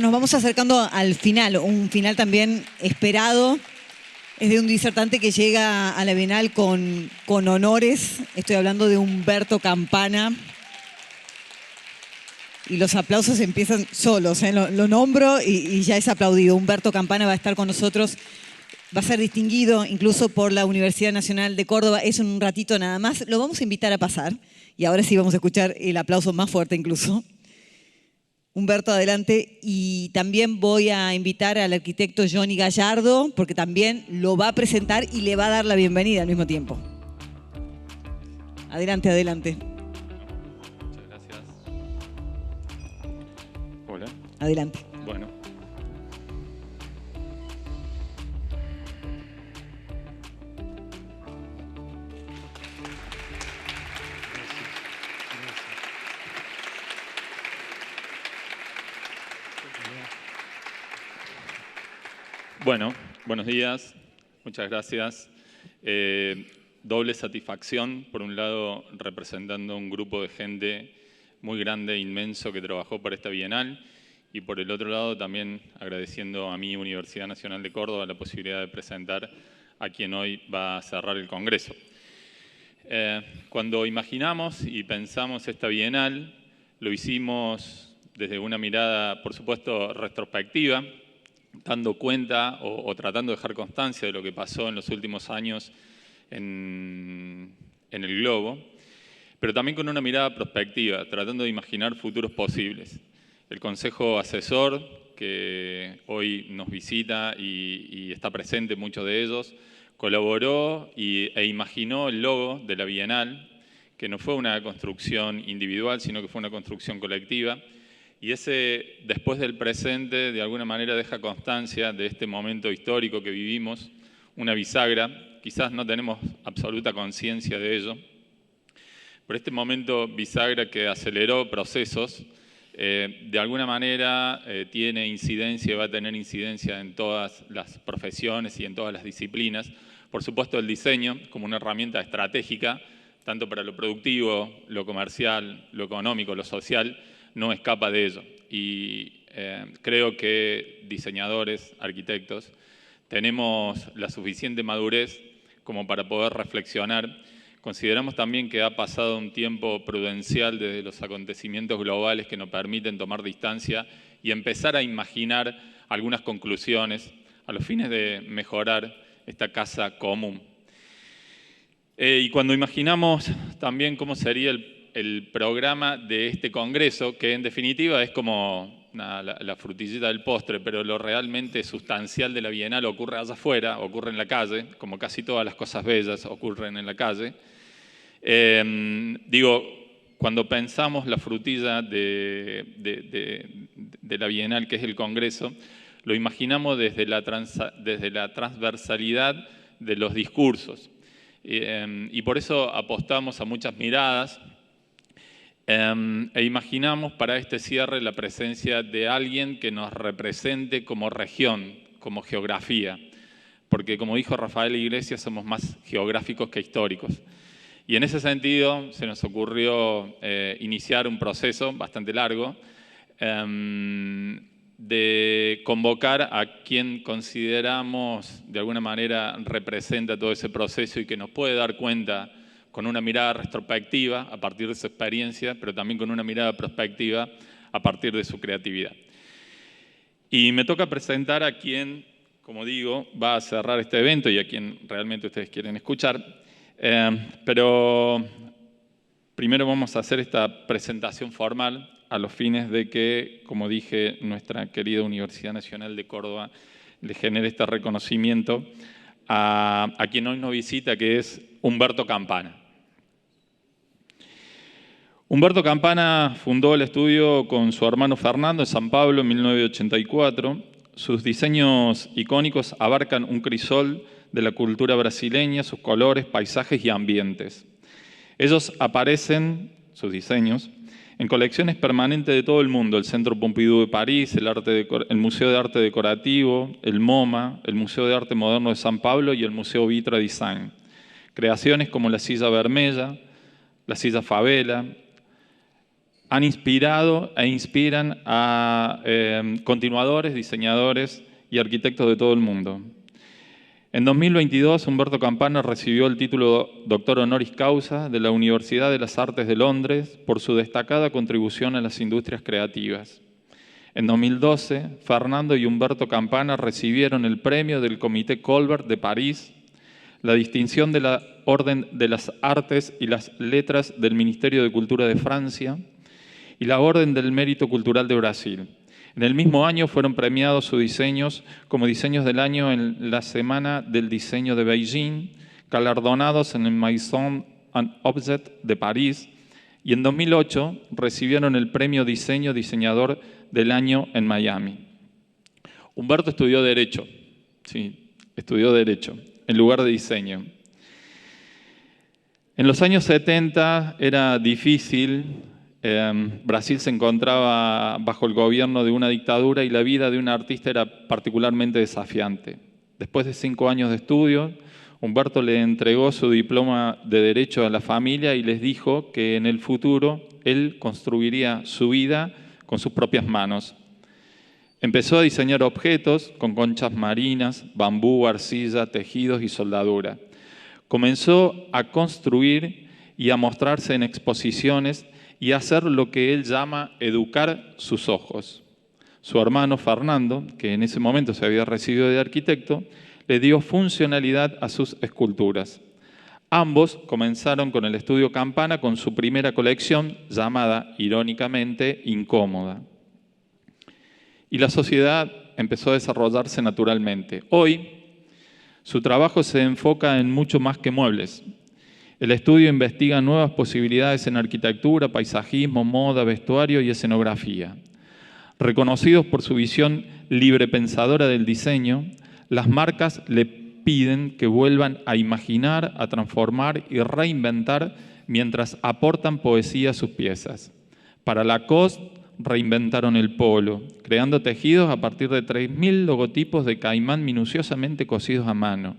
nos vamos acercando al final, un final también esperado. Es de un disertante que llega a la Bienal con honores. Estoy hablando de Humberto Campana. Y los aplausos empiezan solos, ¿eh? Lo nombro y ya es aplaudido. Humberto Campana va a estar con nosotros. Va a ser distinguido incluso por la Universidad Nacional de Córdoba. Es un ratito nada más. Lo vamos a invitar a pasar. Y ahora sí vamos a escuchar el aplauso más fuerte incluso. Humberto, adelante. Y también voy a invitar al arquitecto Johnny Gallardo, porque también lo va a presentar y le va a dar la bienvenida al mismo tiempo. Adelante, adelante. Muchas gracias. Hola. Adelante. Bueno. Bueno, buenos días, muchas gracias. Doble satisfacción, por un lado representando un grupo de gente muy grande e inmenso que trabajó por esta Bienal y por el otro lado también agradeciendo a mi Universidad Nacional de Córdoba la posibilidad de presentar a quien hoy va a cerrar el Congreso. Cuando imaginamos y pensamos esta Bienal, lo hicimos desde una mirada, por supuesto, retrospectiva, dando cuenta o tratando de dejar constancia de lo que pasó en los últimos años en el globo, pero también con una mirada prospectiva, tratando de imaginar futuros posibles. El Consejo Asesor, que hoy nos visita y está presente, muchos de ellos, colaboró e imaginó el logo de la Bienal, que no fue una construcción individual, sino que fue una construcción colectiva. Y ese, después del presente, de alguna manera deja constancia de este momento histórico que vivimos, una bisagra, quizás no tenemos absoluta conciencia de ello, pero este momento bisagra que aceleró procesos, de alguna manera tiene incidencia y va a tener incidencia en todas las profesiones y en todas las disciplinas. Por supuesto, el diseño como una herramienta estratégica, tanto para lo productivo, lo comercial, lo económico, lo social, no escapa de ello. Y creo que diseñadores, arquitectos, tenemos la suficiente madurez como para poder reflexionar. Consideramos también que ha pasado un tiempo prudencial desde los acontecimientos globales que nos permiten tomar distancia y empezar a imaginar algunas conclusiones a los fines de mejorar esta casa común. Y cuando imaginamos también cómo sería el programa de este congreso, que en definitiva es como la frutillita del postre, pero lo realmente sustancial de la Bienal ocurre allá afuera, ocurre en la calle, como casi todas las cosas bellas ocurren en la calle. Cuando pensamos la frutilla de la Bienal, que es el Congreso, lo imaginamos desde la transversalidad de los discursos. Y por eso apostamos a muchas miradas e imaginamos para este cierre la presencia de alguien que nos represente como región, como geografía, porque como dijo Rafael Iglesias, somos más geográficos que históricos. Y en ese sentido se nos ocurrió iniciar un proceso bastante largo de convocar a quien consideramos de alguna manera representa todo ese proceso y que nos puede dar cuenta con una mirada retrospectiva a partir de su experiencia, pero también con una mirada prospectiva a partir de su creatividad. Y me toca presentar a quien, como digo, va a cerrar este evento y a quien realmente ustedes quieren escuchar. Pero primero vamos a hacer esta presentación formal a los fines de que, como dije, nuestra querida Universidad Nacional de Córdoba le genere este reconocimiento a quien hoy nos visita, que es Humberto Campana. Humberto Campana fundó el estudio con su hermano Fernando en San Pablo en 1984. Sus diseños icónicos abarcan un crisol de la cultura brasileña, sus colores, paisajes y ambientes. Ellos aparecen, sus diseños, en colecciones permanentes de todo el mundo: el Centro Pompidou de París, el Museo de Arte Decorativo, el MoMA, el Museo de Arte Moderno de San Pablo y el Museo Vitra Design. Creaciones como la silla Vermella, la silla Favela, han inspirado e inspiran a continuadores, diseñadores y arquitectos de todo el mundo. En 2022, Humberto Campana recibió el título Doctor Honoris Causa de la Universidad de las Artes de Londres por su destacada contribución a las industrias creativas. En 2012, Fernando y Humberto Campana recibieron el premio del Comité Colbert de París, la distinción de la Orden de las Artes y las Letras del Ministerio de Cultura de Francia y la Orden del Mérito Cultural de Brasil. En el mismo año fueron premiados sus diseños como diseños del año en la Semana del Diseño de Beijing, galardonados en el Maison and Objet de París, y en 2008 recibieron el premio Diseñador del Año en Miami. Humberto estudió Derecho, sí, estudió Derecho, en lugar de diseño. En los años 70 era difícil. Brasil se encontraba bajo el gobierno de una dictadura y la vida de un artista era particularmente desafiante. Después de 5 años de estudio, Humberto le entregó su diploma de Derecho a la familia y les dijo que en el futuro él construiría su vida con sus propias manos. Empezó a diseñar objetos con conchas marinas, bambú, arcilla, tejidos y soldadura. Comenzó a construir y a mostrarse en exposiciones y hacer lo que él llama educar sus ojos. Su hermano Fernando, que en ese momento se había recibido de arquitecto, le dio funcionalidad a sus esculturas. Ambos comenzaron con el estudio Campana con su primera colección llamada, irónicamente, Incómoda. Y la sociedad empezó a desarrollarse naturalmente. Hoy, su trabajo se enfoca en mucho más que muebles. El estudio investiga nuevas posibilidades en arquitectura, paisajismo, moda, vestuario y escenografía. Reconocidos por su visión librepensadora del diseño, las marcas le piden que vuelvan a imaginar, a transformar y reinventar mientras aportan poesía a sus piezas. Para Lacoste reinventaron el polo, creando tejidos a partir de 3.000 logotipos de caimán minuciosamente cosidos a mano.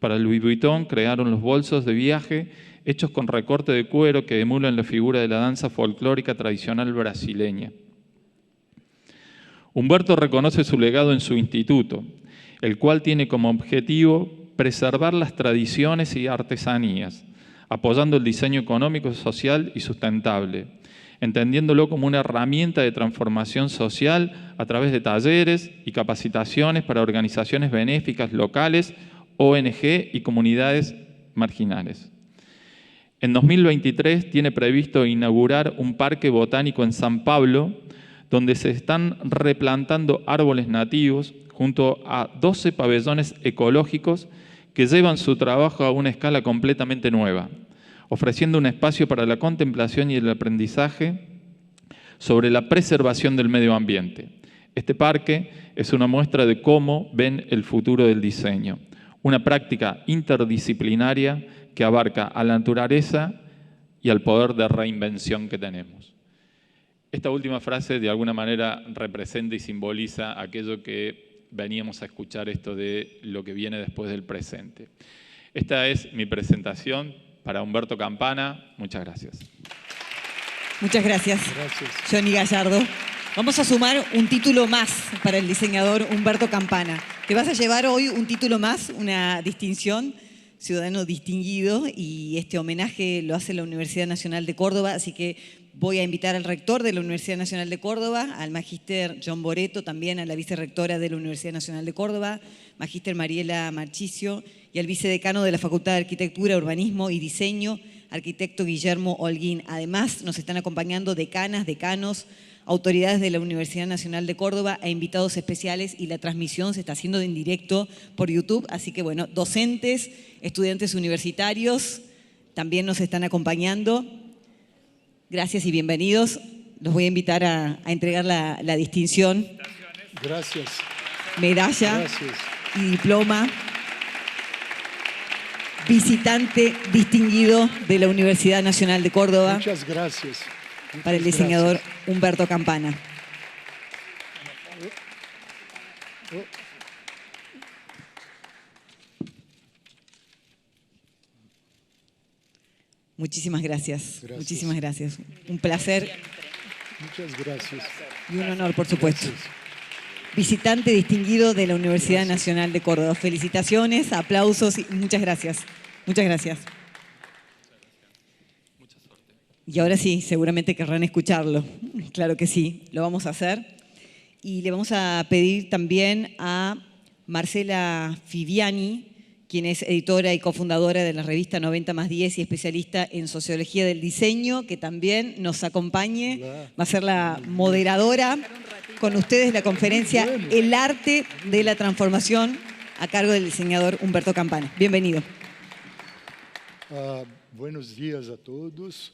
Para Louis Vuitton crearon los bolsos de viaje hechos con recorte de cuero que emulan la figura de la danza folclórica tradicional brasileña. Humberto reconoce su legado en su instituto, el cual tiene como objetivo preservar las tradiciones y artesanías, apoyando el diseño económico, social y sustentable, entendiéndolo como una herramienta de transformación social a través de talleres y capacitaciones para organizaciones benéficas locales, ONG y comunidades marginales. En 2023 tiene previsto inaugurar un parque botánico en San Pablo, donde se están replantando árboles nativos junto a 12 pabellones ecológicos que llevan su trabajo a una escala completamente nueva, ofreciendo un espacio para la contemplación y el aprendizaje sobre la preservación del medio ambiente. Este parque es una muestra de cómo ven el futuro del diseño, una práctica interdisciplinaria que abarca a la naturaleza y al poder de reinvención que tenemos. Esta última frase de alguna manera representa y simboliza aquello que veníamos a escuchar, esto de lo que viene después del presente. Esta es mi presentación para Humberto Campana. Muchas gracias. Muchas gracias, Johnny Gallardo. Vamos a sumar un título más para el diseñador Humberto Campana. Te vas a llevar hoy un título más, una distinción, ciudadano distinguido, y este homenaje lo hace la Universidad Nacional de Córdoba, así que voy a invitar al rector de la Universidad Nacional de Córdoba, al magíster John Boreto, también a la vicerrectora de la Universidad Nacional de Córdoba, magíster Mariela Marchicio, y al vicedecano de la Facultad de Arquitectura, Urbanismo y Diseño, arquitecto Guillermo Holguín. Además, nos están acompañando decanas, decanos, autoridades de la Universidad Nacional de Córdoba e invitados especiales, y la transmisión se está haciendo en directo por YouTube, así que bueno, docentes, estudiantes universitarios también nos están acompañando. Gracias y bienvenidos. Los voy a invitar a entregar la distinción. Gracias. Medalla Gracias. Y diploma. Visitante distinguido de la Universidad Nacional de Córdoba. Muchas gracias. Para el diseñador Humberto Campana. Muchísimas gracias. Muchísimas gracias. Un placer. Muchas gracias. Y un honor, por supuesto. Gracias. Visitante distinguido de la Universidad Nacional de Córdoba. Felicitaciones, aplausos y muchas gracias. Muchas gracias. Y ahora sí, seguramente querrán escucharlo. Claro que sí, lo vamos a hacer. Y le vamos a pedir también a Marcela Fiviani, quien es editora y cofundadora de la revista 90+10 y especialista en sociología del diseño, que también nos acompañe. Hola. Va a ser la moderadora con ustedes de la conferencia El arte de la transformación, a cargo del diseñador Humberto Campana. Bienvenido. Buenos dias a todos.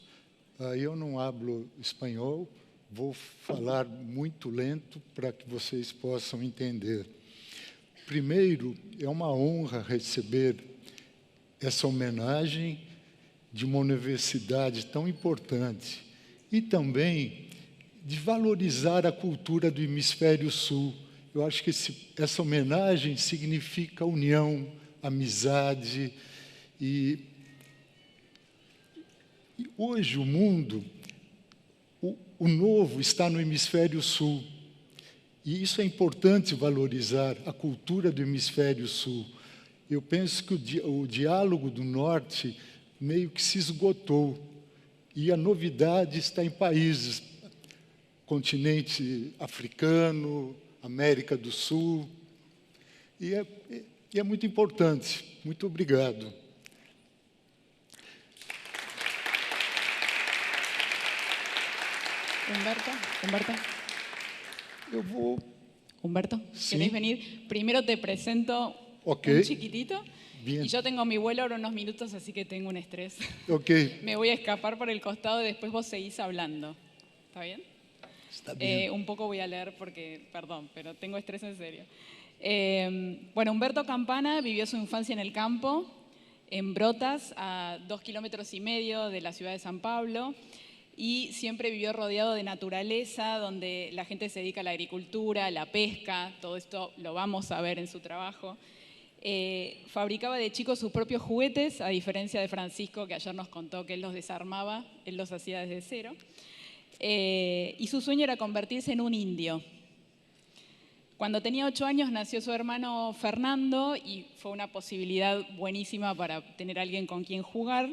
Eu não hablo espanhol, vou falar muito lento para que vocês possam entender. Primeiro, é uma honra receber essa homenagem de uma universidade tão importante e também de valorizar a cultura do Hemisfério Sul. Eu acho que essa homenagem significa união, amizade e hoje o mundo, o novo está no Hemisfério Sul. E isso é importante valorizar, a cultura do Hemisfério Sul. Eu penso que o diálogo do Norte meio que se esgotou. E a novidade está em países, continente africano, América do Sul. E é muito importante. Muito obrigado. Humberto. Eu vou... Humberto, Sí. ¿querés venir? Primero te presento Ok. un chiquitito. Bien. Y yo tengo mi vuelo ahora unos minutos, así que tengo un estrés. Ok, Me voy a escapar por el costado y después vos seguís hablando. ¿Está bien? está bien. Un poco voy a leer porque, perdón, pero tengo estrés en serio. Bueno, Humberto Campana vivió su infancia en el campo, en Brotas, a 2,5 kilómetros de la ciudad de San Pablo, y siempre vivió rodeado de naturaleza, donde la gente se dedica a la agricultura, la pesca, todo esto lo vamos a ver en su trabajo. Fabricaba de chico sus propios juguetes, a diferencia de Francisco, que ayer nos contó que él los desarmaba, él los hacía desde cero. Y su sueño era convertirse en un indio. Cuando tenía 8 años nació su hermano Fernando y fue una posibilidad buenísima para tener a alguien con quien jugar.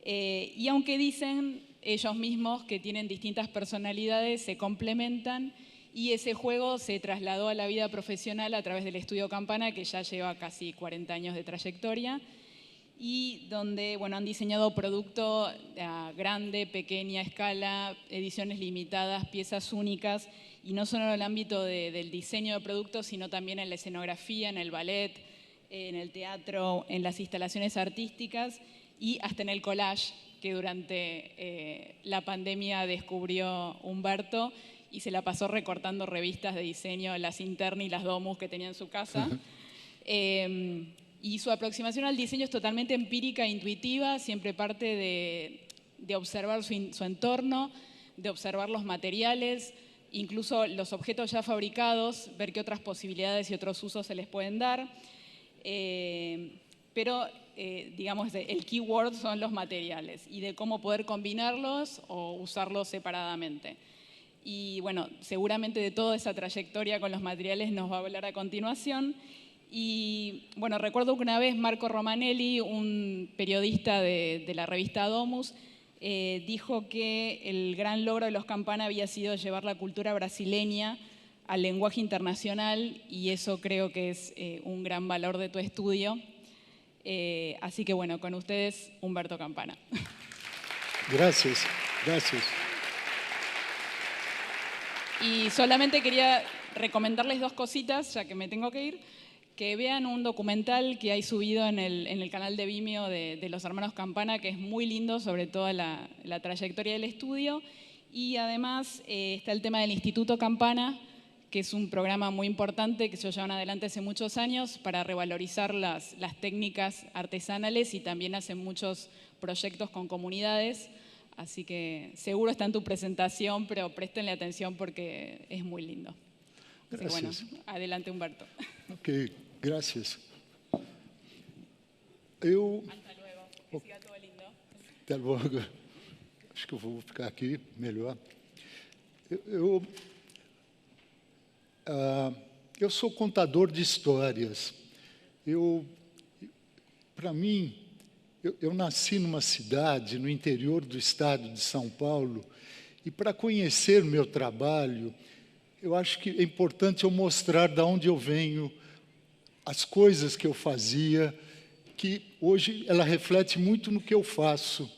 Y aunque dicen ellos mismos que tienen distintas personalidades, se complementan y ese juego se trasladó a la vida profesional a través del Estudio Campana, que ya lleva casi 40 años de trayectoria y donde han diseñado producto a grande, pequeña escala, ediciones limitadas, piezas únicas, y no solo en el ámbito del diseño de productos, sino también en la escenografía, en el ballet, en el teatro, en las instalaciones artísticas y hasta en el collage, que durante la pandemia descubrió Humberto y se la pasó recortando revistas de diseño, las Interni y las Domus que tenía en su casa. Y su aproximación al diseño es totalmente empírica e intuitiva, siempre parte de observar su entorno, de observar los materiales, incluso los objetos ya fabricados, ver qué otras posibilidades y otros usos se les pueden dar. Pero digamos, el keyword son los materiales y de cómo poder combinarlos o usarlos separadamente. Y bueno, seguramente de toda esa trayectoria con los materiales nos va a hablar a continuación. Y bueno, recuerdo que una vez Marco Romanelli, un periodista de la revista Domus, dijo que el gran logro de los Campana había sido llevar la cultura brasileña al lenguaje internacional, y eso creo que es un gran valor de tu estudio. Así que bueno, con ustedes, Humberto Campana. Gracias, gracias. Y solamente quería recomendarles 2 cositas, ya que me tengo que ir, que vean un documental que hay subido en el canal de Vimeo de los hermanos Campana, que es muy lindo sobre toda la trayectoria del estudio. Y además está el tema del Instituto Campana, que es un programa muy importante que se llevan adelante hace muchos años para revalorizar las técnicas artesanales, y también hacen muchos proyectos con comunidades. Así que seguro está en tu presentación, pero préstenle atención porque es muy lindo. Así que bueno, adelante, Humberto. Ok, gracias. Eu... Hasta luego, que siga todo lindo. Até logo. Acho que eu vou ficar aqui melhor. Eu sou contador de histórias. Para mim, eu nasci numa cidade no interior do estado de São Paulo, e para conhecer meu trabalho, eu acho que é importante eu mostrar de onde eu venho, as coisas que eu fazia, que hoje ela reflete muito no que eu faço.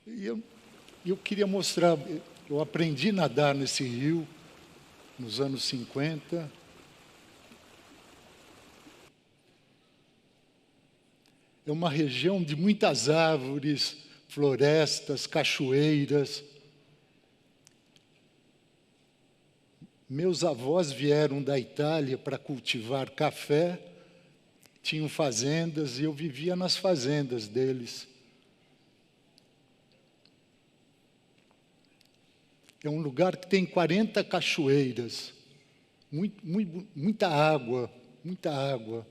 E eu queria mostrar, eu aprendi a nadar nesse rio nos anos 50. É uma região de muitas árvores, florestas, cachoeiras. Meus avós vieram da Itália para cultivar café, tinham fazendas e eu vivia nas fazendas deles. É um lugar que tem 40 cachoeiras, muita água, muita água.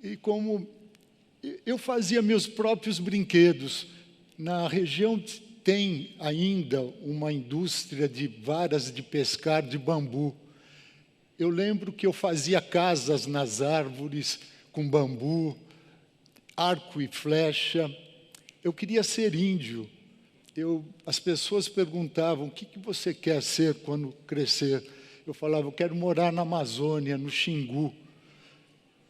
E como eu fazia meus próprios brinquedos, na região tem ainda uma indústria de varas de pescar de bambu. Eu lembro que eu fazia casas nas árvores com bambu, arco e flecha. Eu queria ser índio. As pessoas perguntavam, o que você quer ser quando crescer? Eu falava, eu quero morar na Amazônia, no Xingu.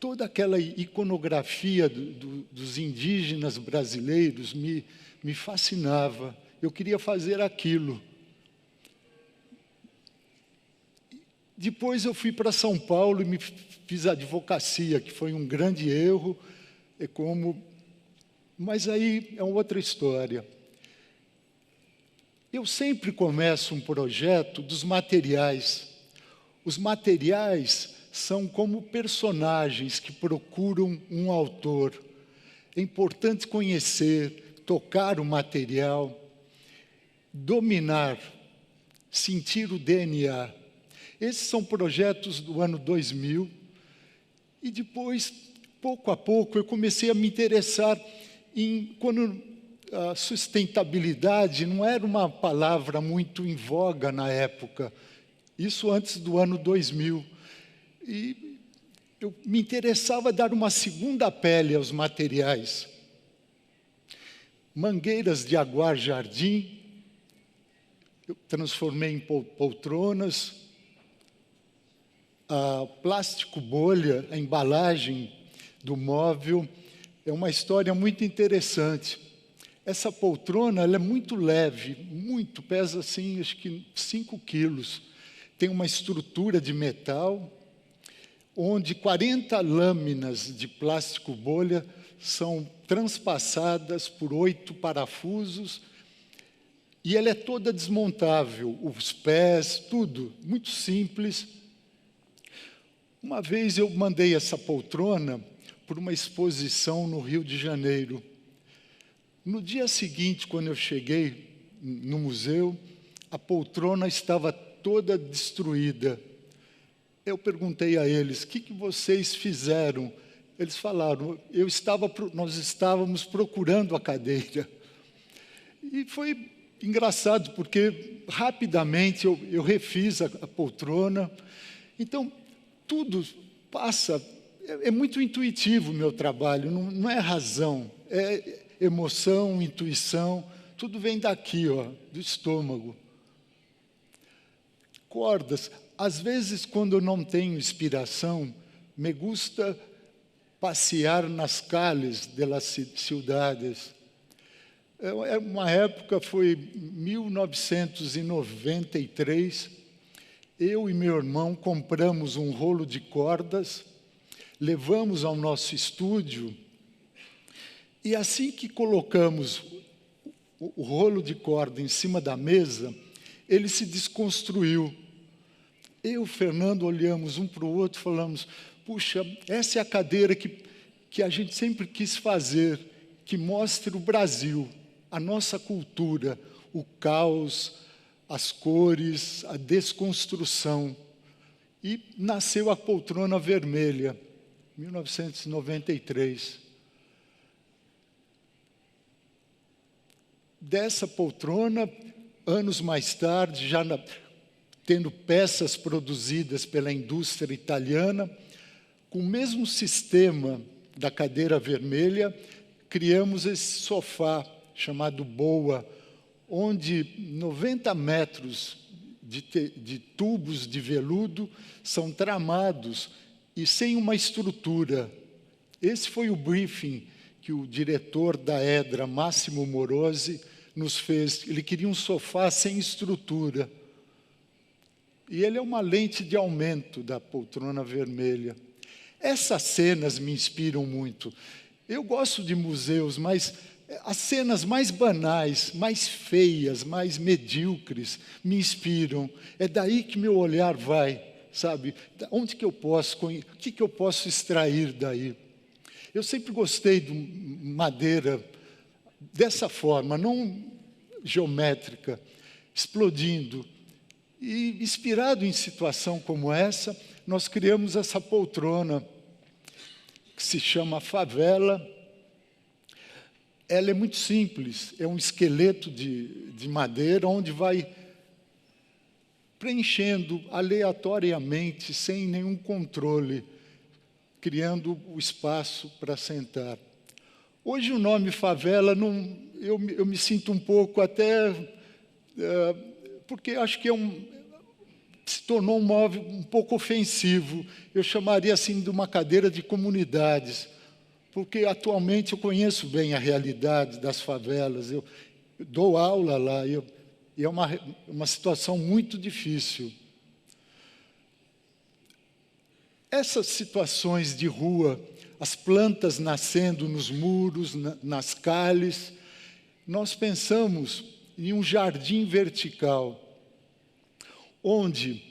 Toda aquela iconografia dos indígenas brasileiros me fascinava. Eu queria fazer aquilo. Depois eu fui para São Paulo e fiz advocacia, que foi um grande erro. Mas aí é outra história. Eu sempre começo um projeto dos materiais. Os materiais são como personagens que procuram um autor. É importante conhecer, tocar o material, dominar, sentir o DNA. Esses são projetos do ano 2000. E depois, pouco a pouco, eu comecei a me interessar quando a sustentabilidade não era uma palavra muito em voga na época. Isso antes do ano 2000. E eu me interessava dar uma segunda pele aos materiais. Mangueiras de aguar jardim, eu transformei em poltronas. Plástico bolha, a embalagem do móvel, é uma história muito interessante. Essa poltrona ela é muito leve, pesa assim, acho que 5 quilos. Tem uma estrutura de metal, onde 40 lâminas de plástico bolha são transpassadas por 8 parafusos, e ela é toda desmontável, os pés, tudo, muito simples. Uma vez eu mandei essa poltrona para uma exposição no Rio de Janeiro. No dia seguinte, quando eu cheguei no museu, a poltrona estava toda destruída. Eu perguntei a eles, o que vocês fizeram? Eles falaram, nós estávamos procurando a cadeira. E foi engraçado, porque rapidamente eu refiz a poltrona. Então, tudo passa, é muito intuitivo o meu trabalho, não é razão, é emoção, intuição, tudo vem daqui, ó, do estômago. Cordas, às vezes quando eu não tenho inspiração, me gusta passear nas calles das cidades. Uma época, foi 1993, eu e meu irmão compramos um rolo de cordas, levamos ao nosso estúdio, e assim que colocamos o rolo de corda em cima da mesa, ele se desconstruiu. Eu e o Fernando olhamos um para o outro e falamos, puxa, essa é a cadeira que a gente sempre quis fazer, que mostre o Brasil, a nossa cultura, o caos, as cores, a desconstrução. E nasceu a poltrona vermelha, 1993. Dessa poltrona, anos mais tarde, tendo peças produzidas pela indústria italiana, com o mesmo sistema da cadeira vermelha, criamos esse sofá chamado Boa, onde 90 metros de tubos de veludo são tramados e sem uma estrutura. Esse foi o briefing que o diretor da Edra, Massimo Morosi, nos fez. Ele queria um sofá sem estrutura. E ele é uma lente de aumento da poltrona vermelha. Essas cenas me inspiram muito. Eu gosto de museus, mas as cenas mais banais, mais feias, mais medíocres me inspiram. É daí que meu olhar vai, sabe? Onde que eu posso, o que eu posso extrair daí? Eu sempre gostei de madeira dessa forma, não geométrica, explodindo. E, inspirado em situação como essa, nós criamos essa poltrona, que se chama Favela. Ela é muito simples, é um esqueleto de madeira, onde vai preenchendo aleatoriamente, sem nenhum controle, criando o espaço para sentar. Hoje o nome favela, eu me sinto um pouco até... porque acho que se tornou um móvel um pouco ofensivo. Eu chamaria assim de uma cadeira de comunidades, porque atualmente eu conheço bem a realidade das favelas, eu dou aula lá, e é uma situação muito difícil. Essas situações de rua, as plantas nascendo nos muros, nas calhes, nós pensamos em um jardim vertical, onde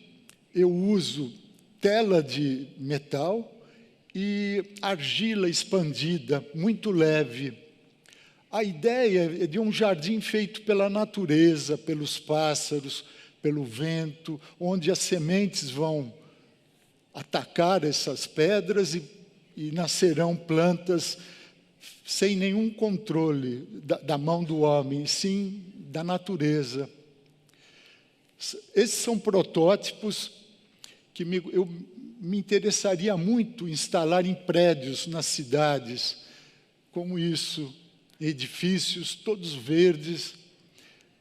eu uso tela de metal e argila expandida, muito leve. A ideia é de um jardim feito pela natureza, pelos pássaros, pelo vento, onde as sementes vão atacar essas pedras e nascerão plantas sem nenhum controle da mão do homem, sim da natureza. Esses são protótipos que eu me interessaria muito instalar em prédios nas cidades, como isso, edifícios todos verdes,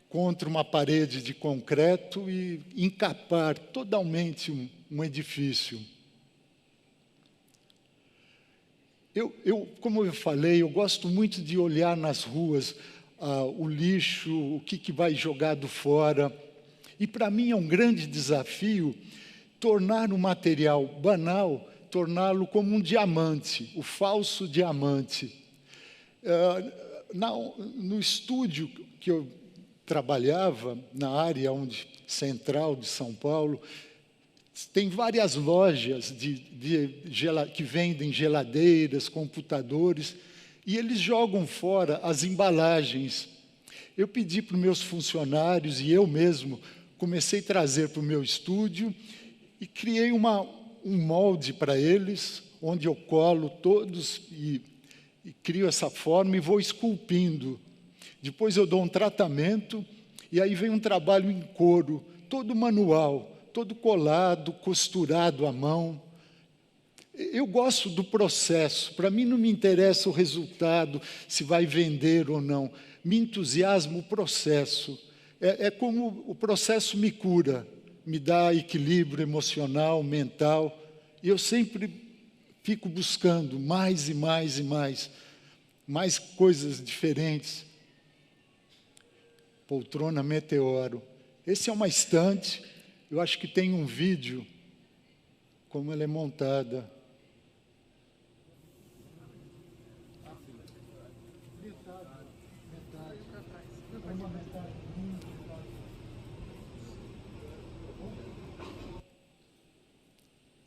contra uma parede de concreto e encapar totalmente um edifício. Como eu falei, eu gosto muito de olhar nas ruas o lixo, o que vai jogado fora. E, para mim, é um grande desafio tornar um material banal, torná-lo como um diamante, o falso diamante. No estúdio que eu trabalhava, na área central de São Paulo, tem várias lojas que vendem geladeiras, computadores, e eles jogam fora as embalagens. Eu pedi para os meus funcionários, e eu mesmo comecei a trazer para o meu estúdio, e criei um molde para eles, onde eu colo todos e crio essa forma e vou esculpindo. Depois eu dou um tratamento, e aí vem um trabalho em couro, todo manual, todo colado, costurado à mão. Eu gosto do processo. Para mim não me interessa o resultado, se vai vender ou não. Me entusiasma o processo. É como o processo me cura, me dá equilíbrio emocional, mental. E eu sempre fico buscando mais e mais e mais coisas diferentes. Poltrona Meteoro. Esse é uma estante. Eu acho que tem um vídeo, como ela é montada.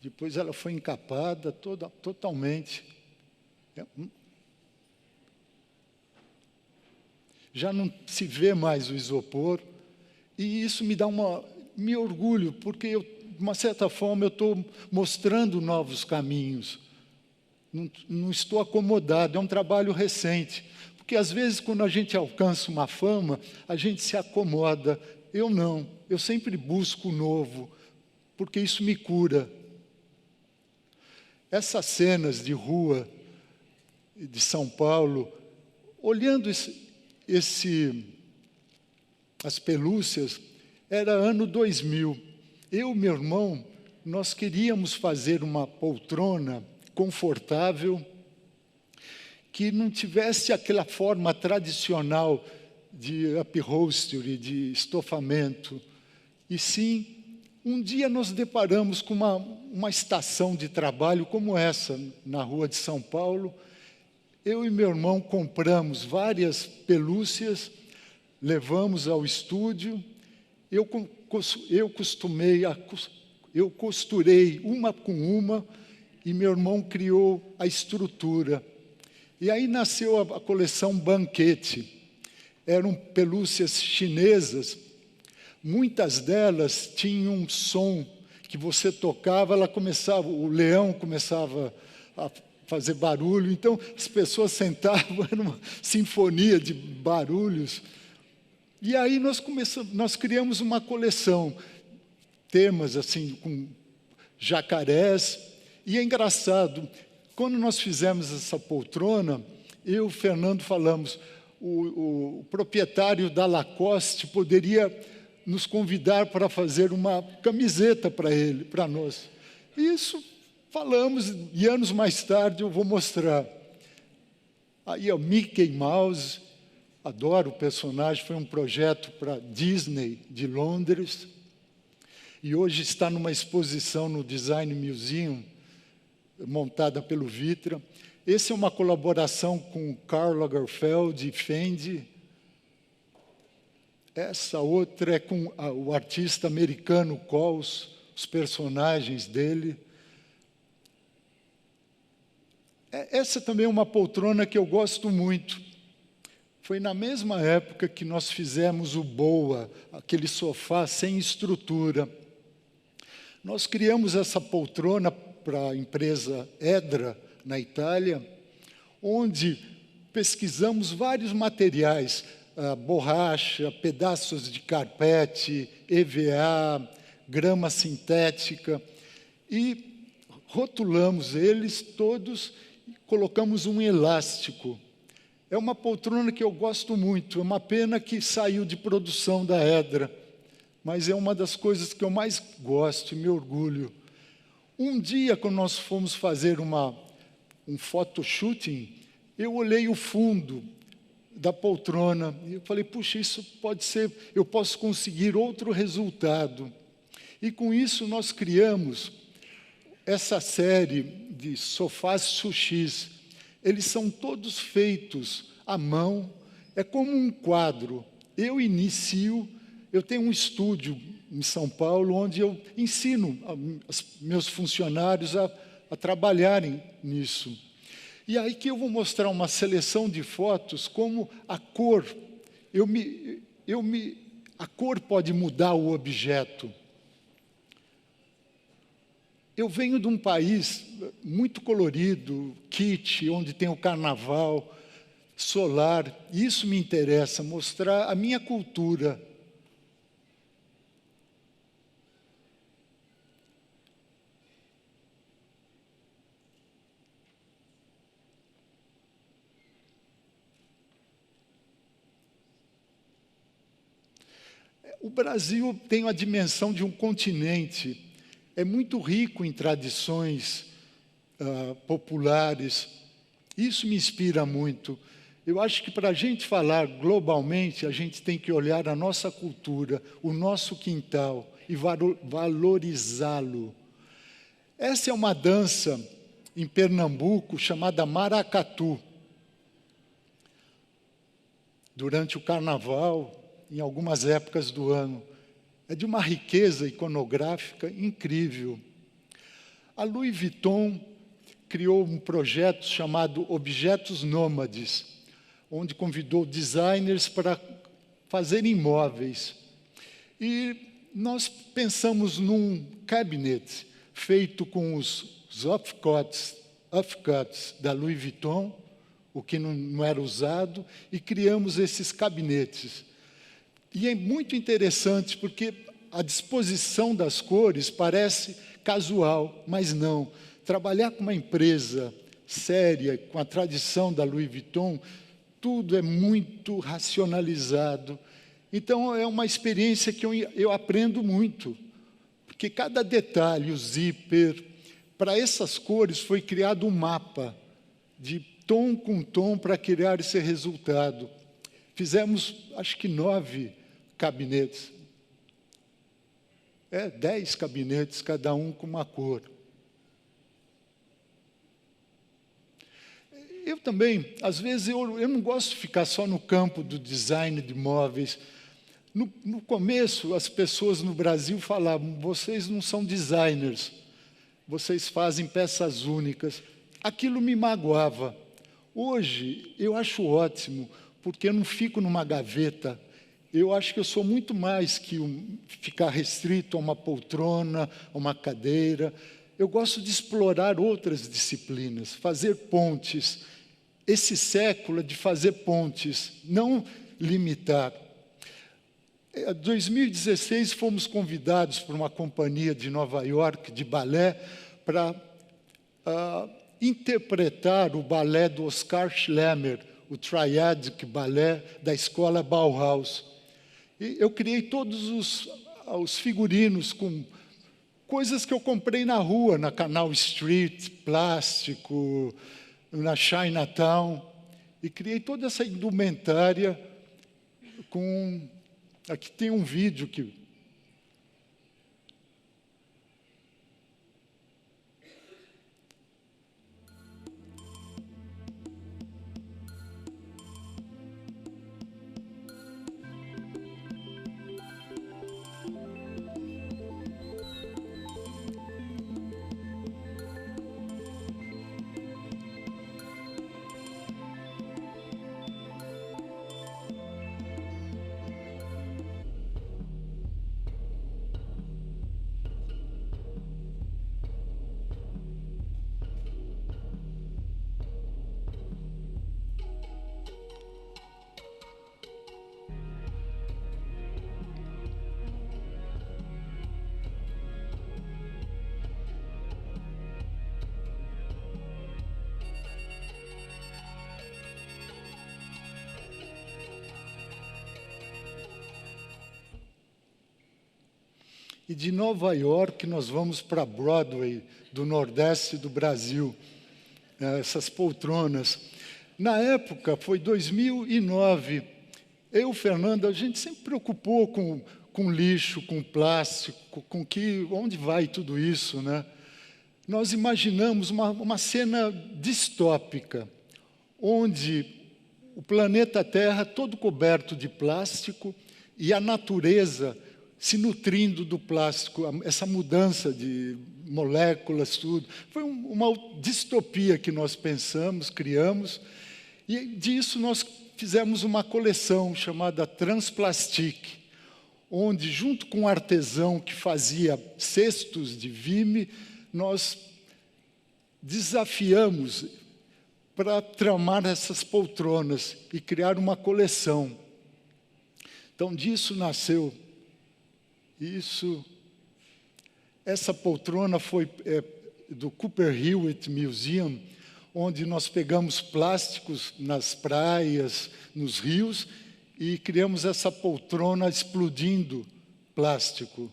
Depois ela foi encapada totalmente. Já não se vê mais o isopor. E isso me orgulho, porque de uma certa forma eu estou mostrando novos caminhos. Não estou acomodado, é um trabalho recente. Porque às vezes quando a gente alcança uma fama, a gente se acomoda, eu não. Eu sempre busco o novo, porque isso me cura. Essas cenas de rua de São Paulo, olhando as pelúcias, era ano 2000. Eu e meu irmão, nós queríamos fazer uma poltrona confortável, que não tivesse aquela forma tradicional de upholstery, de estofamento. E sim, um dia nos deparamos com uma estação de trabalho como essa, na rua de São Paulo. Eu e meu irmão compramos várias pelúcias, levamos ao estúdio. Eu costurei uma com uma e meu irmão criou a estrutura. E aí nasceu a coleção Banquete. Eram pelúcias chinesas. Muitas delas tinham um som que você tocava, o leão começava a fazer barulho. Então, as pessoas sentavam, era uma sinfonia de barulhos. E aí nós criamos uma coleção, temas assim, com jacarés. E é engraçado, quando nós fizemos essa poltrona, eu e o Fernando falamos, o proprietário da Lacoste poderia nos convidar para fazer uma camiseta para nós. Isso falamos, e anos mais tarde eu vou mostrar. Aí o Mickey Mouse, adoro o personagem, foi um projeto para Disney de Londres, e hoje está numa exposição no Design Museum, montada pelo Vitra. Essa é uma colaboração com Karl Lagerfeld e Fendi. Essa outra é com o artista americano Coles, os personagens dele. Essa também é uma poltrona que eu gosto muito. Foi na mesma época que nós fizemos o Boa, aquele sofá sem estrutura. Nós criamos essa poltrona para a empresa Edra, na Itália, onde pesquisamos vários materiais, borracha, pedaços de carpete, EVA, grama sintética, e rotulamos eles todos e colocamos um elástico. É uma poltrona que eu gosto muito, é uma pena que saiu de produção da Edra, mas é uma das coisas que eu mais gosto e me orgulho. Um dia, quando nós fomos fazer um photoshooting, eu olhei o fundo da poltrona e eu falei, puxa, isso pode ser, eu posso conseguir outro resultado. E com isso nós criamos essa série de sofás sushis. Eles são todos feitos à mão, é como um quadro. Eu tenho um estúdio em São Paulo, onde eu ensino meus funcionários a trabalharem nisso. E aí que eu vou mostrar uma seleção de fotos, como a cor, a cor pode mudar o objeto. Eu venho de um país muito colorido, kitsch, onde tem o carnaval, solar, e isso me interessa, mostrar a minha cultura. O Brasil tem a dimensão de um continente, é muito rico em tradições populares. Isso me inspira muito. Eu acho que para a gente falar globalmente, a gente tem que olhar a nossa cultura, o nosso quintal e valorizá-lo. Essa é uma dança em Pernambuco chamada maracatu. Durante o carnaval, em algumas épocas do ano. É de uma riqueza iconográfica incrível. A Louis Vuitton criou um projeto chamado Objetos Nômades, onde convidou designers para fazerem móveis. E nós pensamos num cabinet feito com os offcuts da Louis Vuitton, o que não era usado, e criamos esses gabinetes. E é muito interessante, porque a disposição das cores parece casual, mas não. Trabalhar com uma empresa séria, com a tradição da Louis Vuitton, tudo é muito racionalizado. Então, é uma experiência que eu aprendo muito, porque cada detalhe, o zíper, para essas cores foi criado um mapa de tom com tom para criar esse resultado. Fizemos, acho que 9 gabinetes. 10 gabinetes, cada um com uma cor. Eu também, às vezes, eu não gosto de ficar só no campo do design de móveis. No começo, as pessoas no Brasil falavam, vocês não são designers, vocês fazem peças únicas. Aquilo me magoava. Hoje, eu acho ótimo, porque eu não fico numa gaveta. Eu acho que eu sou muito mais que ficar restrito a uma poltrona, a uma cadeira. Eu gosto de explorar outras disciplinas, fazer pontes. Esse século é de fazer pontes, não limitar. Em 2016, fomos convidados por uma companhia de Nova York, de balé, para interpretar o balé do Oscar Schlemmer, o Triadic Balé da escola Bauhaus. E eu criei todos os figurinos com coisas que eu comprei na rua, na Canal Street, plástico, na Chinatown, e criei toda essa indumentária com... Aqui tem um vídeo que... E de Nova York, nós vamos para Broadway, do Nordeste do Brasil, essas poltronas. Na época, foi 2009, eu, Fernando, a gente sempre preocupou com lixo, com plástico, onde vai tudo isso, né? Nós imaginamos uma cena distópica, onde o planeta Terra todo coberto de plástico e a natureza se nutrindo do plástico, essa mudança de moléculas, tudo. Foi uma distopia que nós pensamos, criamos, e disso nós fizemos uma coleção chamada Transplastic, onde, junto com um artesão que fazia cestos de vime, nós desafiamos para tramar essas poltronas e criar uma coleção. Então, disso nasceu isso. Essa poltrona foi do Cooper Hewitt Museum, onde nós pegamos plásticos nas praias, nos rios, e criamos essa poltrona explodindo plástico.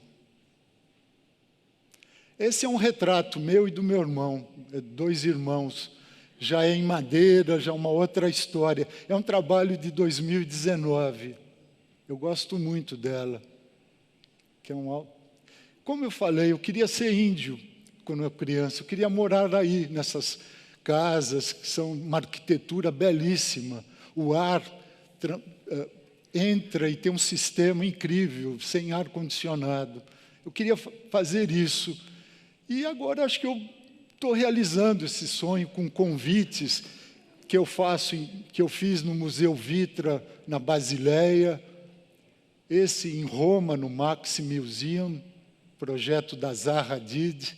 Esse é um retrato meu e do meu irmão, 2 irmãos. Já é em madeira, já é uma outra história. É um trabalho de 2019. Eu gosto muito dela. Que é como eu falei, eu queria ser índio quando eu era criança. Eu queria morar aí, nessas casas, que são uma arquitetura belíssima. O ar entra e tem um sistema incrível, sem ar-condicionado. Eu queria fazer isso. E agora acho que eu estou realizando esse sonho com convites que eu faço, que eu fiz no Museu Vitra, na Basileia, esse em Roma, no Maxi Museum, projeto da Zaha Hadid.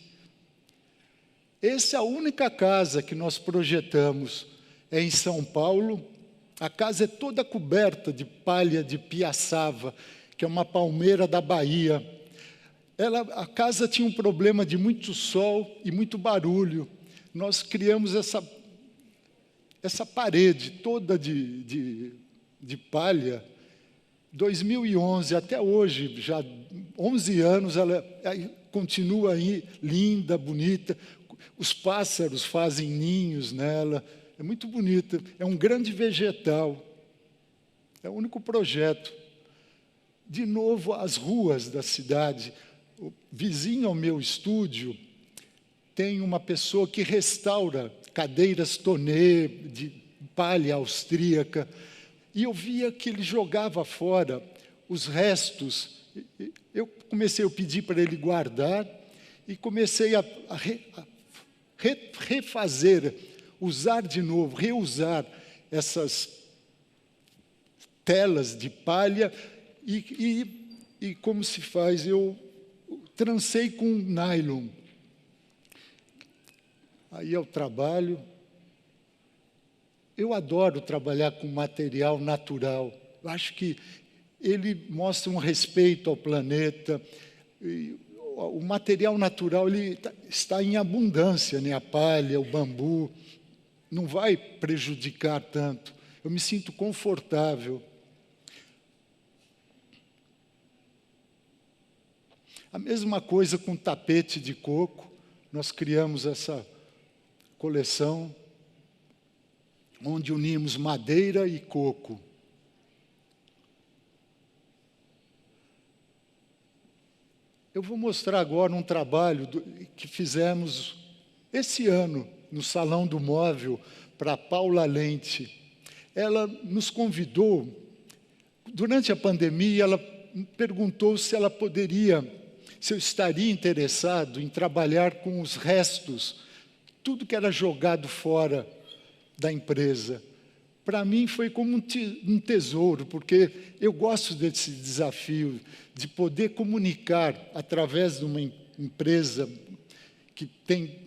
Essa é a única casa que nós projetamos, é em São Paulo, A casa é toda coberta de palha de piaçava, que é uma palmeira da Bahia. A casa tinha um problema de muito sol e muito barulho. Nós criamos essa parede toda de palha. 2011, até hoje, já 11 anos, ela continua aí, linda, bonita. Os pássaros fazem ninhos nela. É muito bonita. É um grande vegetal. É o único projeto. De novo, as ruas da cidade. O vizinho ao meu estúdio tem uma pessoa que restaura cadeiras tonê de palha austríaca. E eu via que ele jogava fora os restos. Eu comecei a pedir para ele guardar e comecei a refazer, usar de novo, reusar essas telas de palha. E como se faz? Eu trancei com nylon. Aí eu trabalho. Eu adoro trabalhar com material natural. Eu acho que ele mostra um respeito ao planeta. E o material natural ele está em abundância, né? A palha, o bambu. Não vai prejudicar tanto. Eu me sinto confortável. A mesma coisa com tapete de coco. Nós criamos essa coleção onde unimos madeira e coco. Eu vou mostrar agora um trabalho que fizemos esse ano no Salão do Móvel para a Paula Lente. Ela nos convidou, durante a pandemia, ela perguntou se eu estaria interessado em trabalhar com os restos, tudo que era jogado fora da empresa. Para mim foi como um tesouro, porque eu gosto desse desafio de poder comunicar através de uma empresa que tem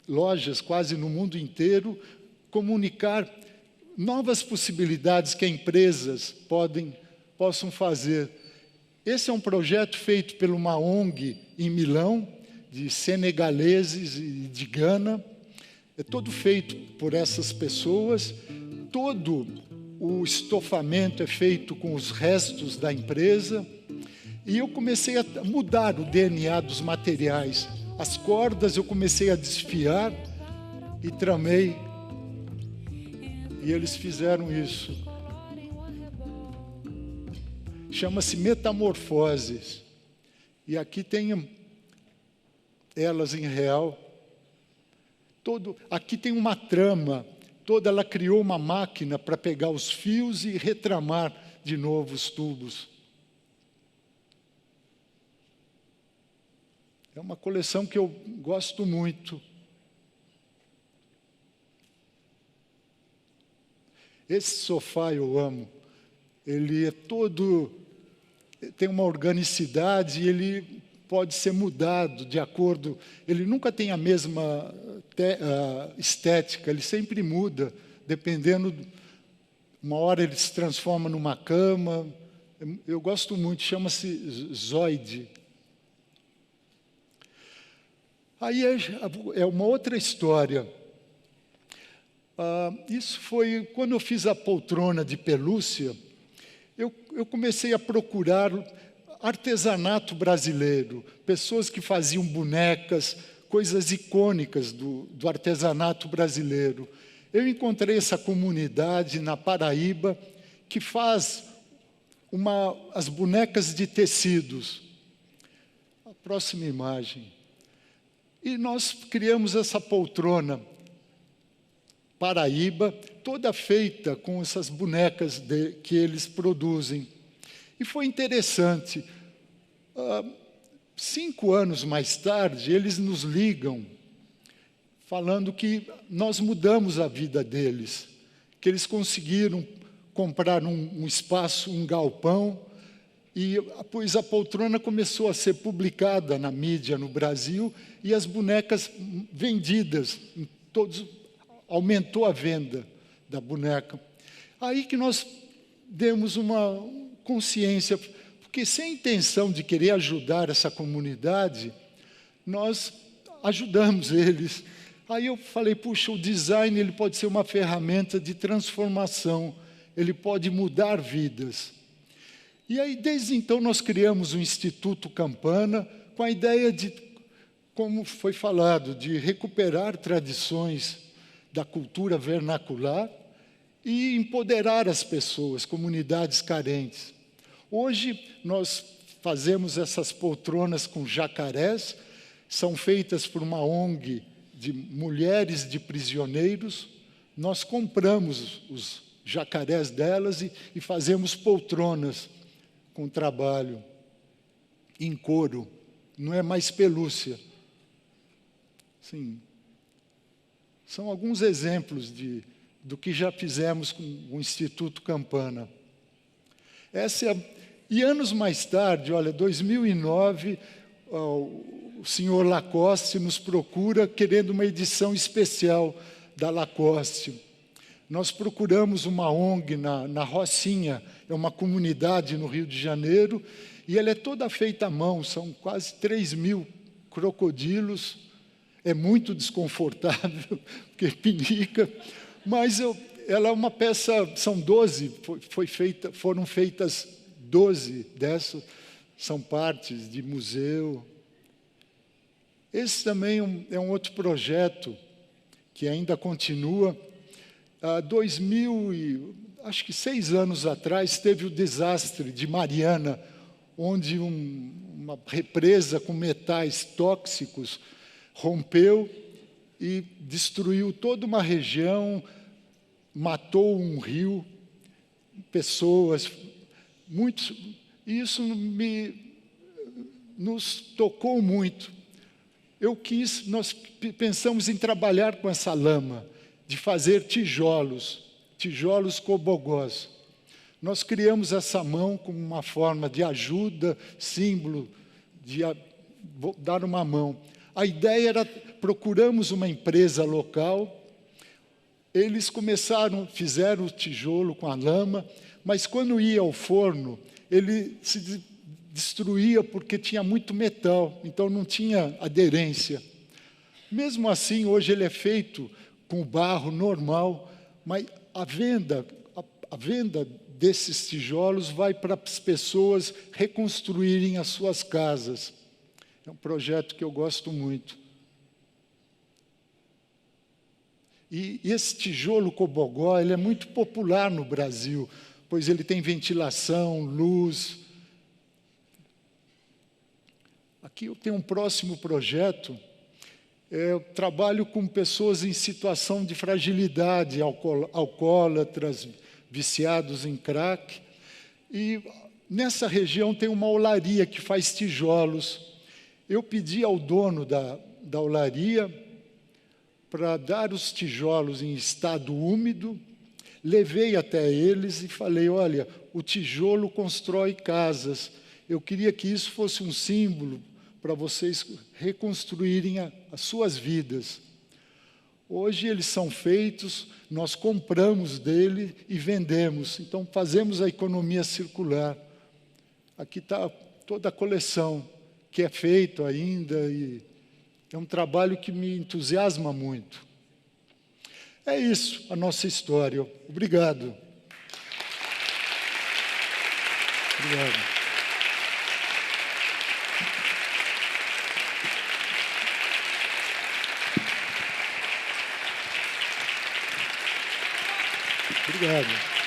lojas quase no mundo inteiro, comunicar novas possibilidades que as empresas possam fazer. Esse é um projeto feito por uma ONG em Milão, de senegaleses e de Gana. É todo feito por essas pessoas. Todo o estofamento é feito com os restos da empresa. E eu comecei a mudar o DNA dos materiais. As cordas eu comecei a desfiar e tramei. E eles fizeram isso. Chama-se Metamorfoses. E aqui tem elas em real. Aqui tem uma trama. Ela criou uma máquina para pegar os fios e retramar de novo os tubos. É uma coleção que eu gosto muito. Esse sofá eu amo. Ele é tem uma organicidade e ele pode ser mudado de acordo. Ele nunca tem a mesma estética, ele sempre muda, dependendo. Uma hora ele se transforma numa cama. Eu gosto muito, chama-se Zoide. Aí é uma outra história. Isso foi quando eu fiz a poltrona de pelúcia. Eu comecei a procurar artesanato brasileiro, pessoas que faziam bonecas, coisas icônicas do artesanato brasileiro. Eu encontrei essa comunidade na Paraíba que faz as bonecas de tecidos. A próxima imagem. E nós criamos essa poltrona Paraíba, toda feita com essas bonecas que eles produzem. E foi interessante. 5 anos mais tarde, eles nos ligam, falando que nós mudamos a vida deles, que eles conseguiram comprar um espaço, um galpão, e pois a poltrona começou a ser publicada na mídia no Brasil, e as bonecas vendidas, aumentou a venda da boneca. Aí que nós demos uma consciência, porque sem a intenção de querer ajudar essa comunidade, nós ajudamos eles. Aí eu falei, puxa, o design ele pode ser uma ferramenta de transformação, ele pode mudar vidas. E aí, desde então, nós criamos o Instituto Campana com a ideia de, como foi falado, de recuperar tradições da cultura vernacular e empoderar as pessoas, comunidades carentes. Hoje, nós fazemos essas poltronas com jacarés, são feitas por uma ONG de mulheres de prisioneiros. Nós compramos os jacarés delas e fazemos poltronas com trabalho em couro, não é mais pelúcia. Sim. São alguns exemplos do que já fizemos com o Instituto Campana. E anos mais tarde, olha, 2009, o senhor Lacoste nos procura querendo uma edição especial da Lacoste. Nós procuramos uma ONG na Rocinha, é uma comunidade no Rio de Janeiro, e ela é toda feita à mão, são quase 3.000 crocodilos, é muito desconfortável, porque pinica, mas ela é uma peça, são 12, foram feitas 12 dessas, são partes de museu. Esse também é um outro projeto que ainda continua. Acho que 6 anos atrás, teve o desastre de Mariana, onde uma represa com metais tóxicos rompeu e destruiu toda uma região, matou um rio, pessoas, muitos. Isso nos tocou muito. Nós pensamos em trabalhar com essa lama, de fazer tijolos cobogós. Nós criamos essa mão como uma forma de ajuda, símbolo, de dar uma mão. A ideia era, procuramos uma empresa local, eles fizeram o tijolo com a lama, mas quando ia ao forno, ele se destruía porque tinha muito metal, então não tinha aderência. Mesmo assim, hoje ele é feito com barro normal, mas a venda desses tijolos vai para as pessoas reconstruírem as suas casas. É um projeto que eu gosto muito. E esse tijolo cobogó, ele é muito popular no Brasil, pois ele tem ventilação, luz. Aqui eu tenho um próximo projeto. Eu trabalho com pessoas em situação de fragilidade, alcoólatras, viciados em crack. E nessa região tem uma olaria que faz tijolos. Eu pedi ao dono da olaria para dar os tijolos em estado úmido, levei até eles e falei, olha, o tijolo constrói casas. Eu queria que isso fosse um símbolo para vocês reconstruírem as suas vidas. Hoje eles são feitos, nós compramos dele e vendemos. Então, fazemos a economia circular. Aqui está toda a coleção que é feita ainda e é um trabalho que me entusiasma muito. É isso, a nossa história. Obrigado. Obrigado. Obrigado.